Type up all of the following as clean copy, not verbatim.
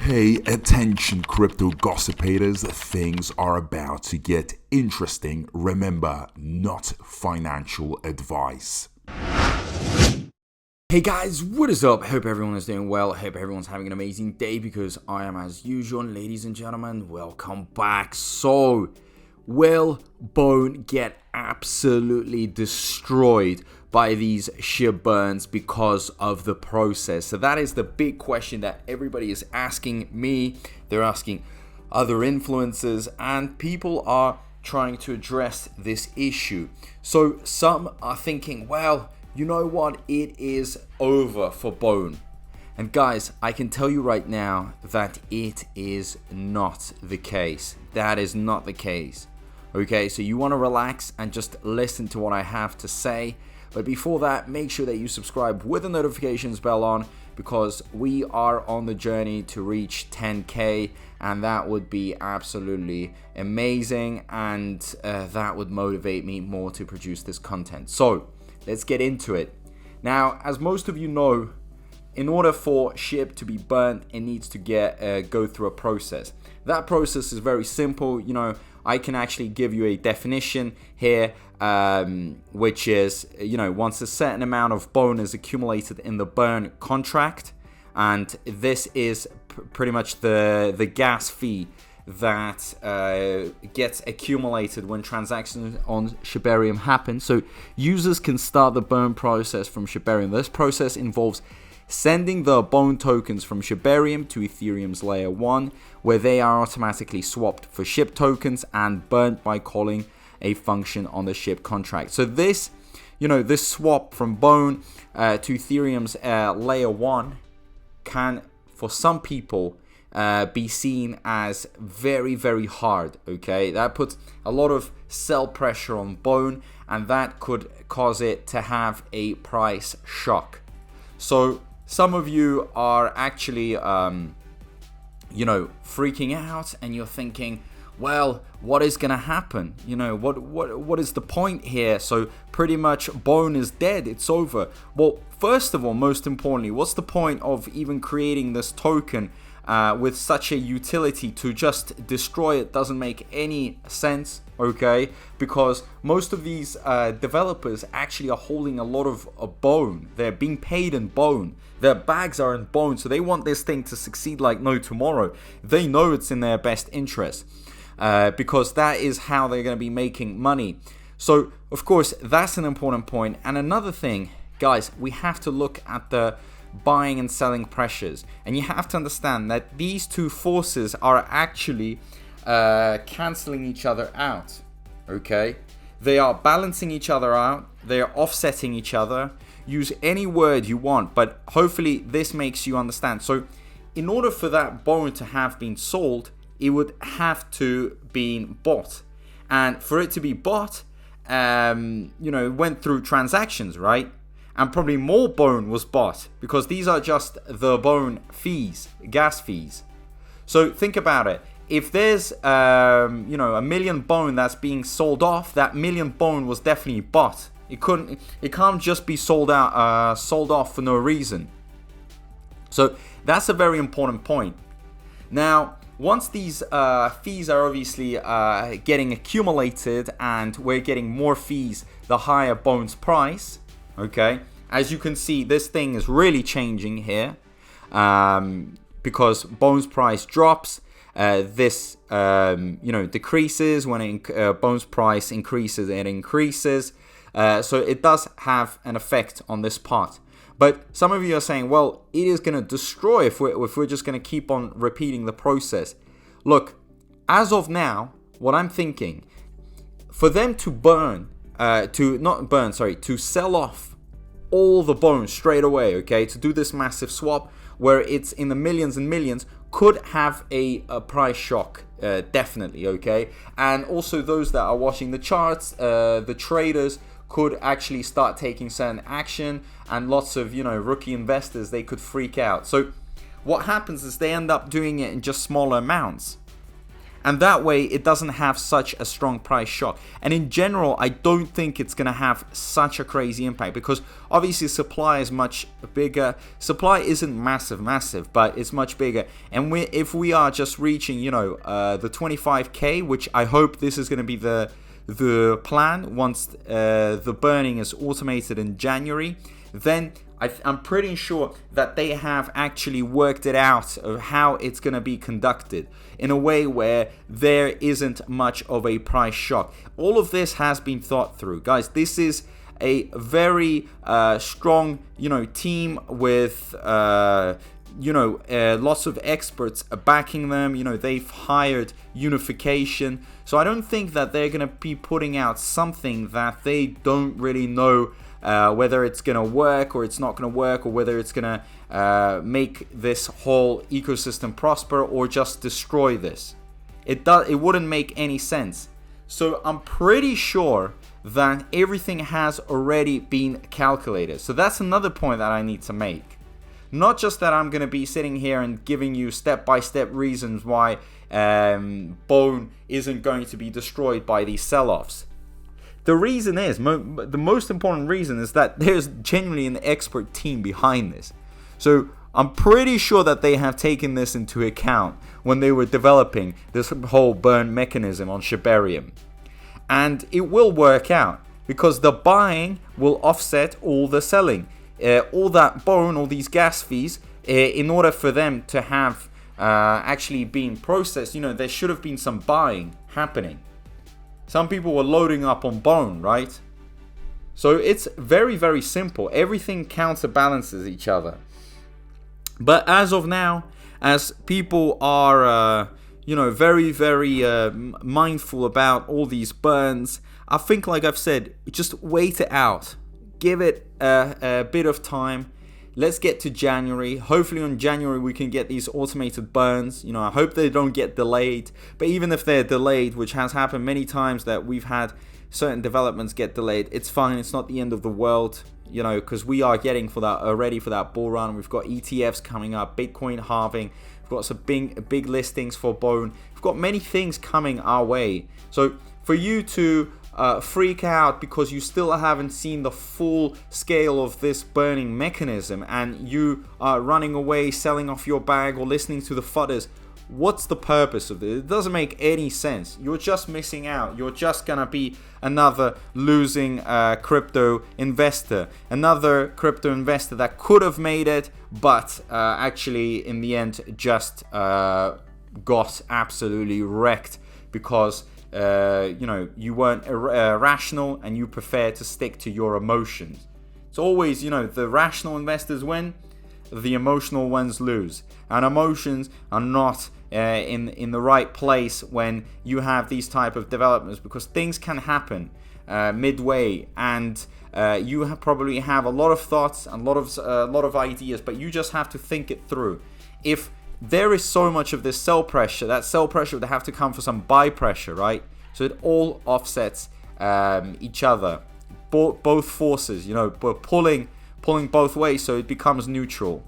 Hey, attention crypto gossipators, things are about to get interesting. Remember, not financial advice. Hey guys, what is up? Hope everyone is doing well. Hope everyone's having an amazing day because I am as usual. And ladies and gentlemen, welcome back. So, will Bone get absolutely destroyed by these Shib burns because of the process? So that is the big question that everybody is asking me. They're asking other influencers, and people are trying to address this issue. So some are thinking, well, you know what? It is over for Bone. And guys, I can tell you right now that it is not the case. That is not the case. Okay, so you want to relax and just listen to what I have to say. But before that, make sure that you subscribe with the notifications bell on, because we are on the journey to reach 10K, and that would be absolutely amazing, and that would motivate me more to produce this content. So let's get into it. Now, as most of you know, in order for Shib to be burnt, it needs to go through a process. That process is very simple. You know, I can actually give you a definition here, which is, you know, once a certain amount of bone is accumulated in the burn contract, and this is pretty much the gas fee that gets accumulated when transactions on Shibarium happen. So users can start the burn process from Shibarium. This process involves sending the bone tokens from Shibarium to Ethereum's layer 1, where they are automatically swapped for Shib tokens and burnt by calling a function on the Shib contract. So this, you know, this swap from Bone to Ethereum's layer 1 can, for some people, be seen as very, very hard. Okay, that puts a lot of sell pressure on Bone, and that could cause it to have a price shock. So some of you are actually, you know, freaking out, and you're thinking, well, what is gonna happen? You know, what is the point here? So pretty much Bone is dead, it's over. Well, first of all, most importantly, what's the point of even creating this token with such a utility to just destroy it? Doesn't make any sense, okay? Because most of these developers actually are holding a lot of bone. They're being paid in bone. Their bags are in bone, so they want this thing to succeed like no tomorrow. They know it's in their best interest, because that is how they're going to be making money. So, of course, that's an important point. And another thing, guys, we have to look at the buying and selling pressures, and you have to understand that these two forces are actually canceling each other out. Okay, they are balancing each other out, they are offsetting each other. Use any word you want, but hopefully this makes you understand. So in order for that bone to have been sold, it would have to be bought, and for it to be bought, you know, it went through transactions, right? And probably more bone was bought, because these are just the bone fees, gas fees. So think about it. If there's, you know, 1 million bone that's being sold off, that 1 million bone was definitely bought. It can't just be sold off for no reason. So that's a very important point. Now, once these fees are obviously getting accumulated, and we're getting more fees the higher Bone's price. Okay, as you can see, this thing is really changing here, because Bone's price drops. This you know, decreases when Bone's price increases. It increases, so it does have an effect on this part. But some of you are saying, well, it is going to destroy if we're just going to keep on repeating the process. Look, as of now, what I'm thinking, for them to to sell off all the bones straight away, okay, to do this massive swap where it's in the millions and millions, could have a price shock, definitely, okay? And also those that are watching the charts, the traders, could actually start taking certain action, and lots of, you know, rookie investors, they could freak out. So what happens is they end up doing it in just smaller amounts. And that way, it doesn't have such a strong price shock. And in general, I don't think it's going to have such a crazy impact because obviously supply is much bigger. Supply isn't massive, but it's much bigger. And if we are just reaching, you know, the 25k, which I hope this is going to be the plan once the burning is automated in January, then I'm pretty sure that they have actually worked it out of how it's going to be conducted in a way where there isn't much of a price shock. All of this has been thought through, guys. This is a very strong, you know, team with lots of experts backing them. You know, they've hired unification, so I don't think that they're going to be putting out something that they don't really know whether it's going to work or it's not going to work, or whether it's going to make this whole ecosystem prosper or just destroy this. It wouldn't make any sense. So I'm pretty sure that everything has already been calculated. So that's another point that I need to make. Not just that I'm going to be sitting here and giving you step-by-step reasons why Bone isn't going to be destroyed by these sell-offs. The reason is, the most important reason is that there's genuinely an expert team behind this. So I'm pretty sure that they have taken this into account when they were developing this whole burn mechanism on Shibarium. And it will work out because the buying will offset all the selling. All that bone, all these gas fees, in order for them to have actually been processed, you know, there should have been some buying happening. Some people were loading up on bone, right? So it's very, very simple. Everything counterbalances each other. But as of now, as people are, very, very mindful about all these burns, I think, like I've said, just wait it out. Give it a bit of time. Let's get to January. Hopefully on January we can get these automated burns. You know, I hope they don't get delayed. But even if they're delayed, which has happened many times that we've had certain developments get delayed, it's fine. It's not the end of the world, you know, because we are getting ready for that bull run. We've got ETFs coming up, Bitcoin halving. We've got some big listings for Bone. We've got many things coming our way. So for you to freak out because you still haven't seen the full scale of this burning mechanism and you are running away, selling off your bag or listening to the fudders, what's the purpose of this? It doesn't make any sense. You're just missing out. You're just gonna be another losing crypto investor, that could have made it, but actually in the end just got absolutely wrecked because you weren't rational and you prefer to stick to your emotions. It's always, the rational investors win, the emotional ones lose. And emotions are not in the right place when you have these type of developments, because things can happen midway, and you probably have a lot of thoughts and a lot of ideas, but you just have to think it through. If there is so much of this sell pressure, that sell pressure would have to come for some buy pressure, right? So it all offsets each other, both forces, pulling both ways, so it becomes neutral.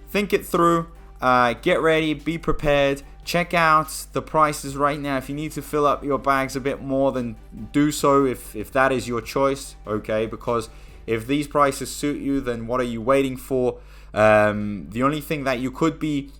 Think it through, get ready, be prepared, check out the prices right now. If you need to fill up your bags a bit more, then do so if that is your choice, okay? Because if these prices suit you, then what are you waiting for? The only thing that you could be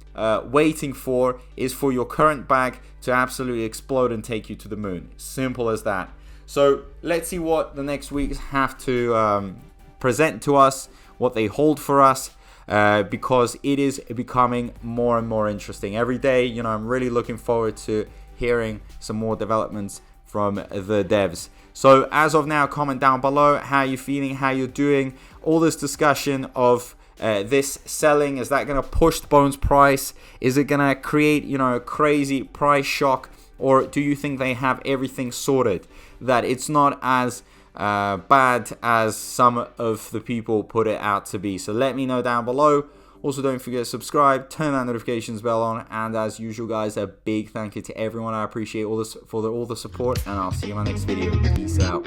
waiting for is for your current bag to absolutely explode and take you to the moon. Simple as that. So let's see what the next weeks have to present to us, what they hold for us, because it is becoming more and more interesting every day. I'm really looking forward to hearing some more developments from the devs. So as of now, comment down below how you're feeling, how you're doing. All this discussion of this selling, is that going to push Bone's price? Is it going to create, a crazy price shock? Or do you think they have everything sorted, that it's not as bad as some of the people put it out to be? So let me know down below. Also, don't forget to subscribe, turn that notifications bell on, and as usual, guys, a big thank you to everyone. I appreciate all the support, and I'll see you in my next video. Peace out.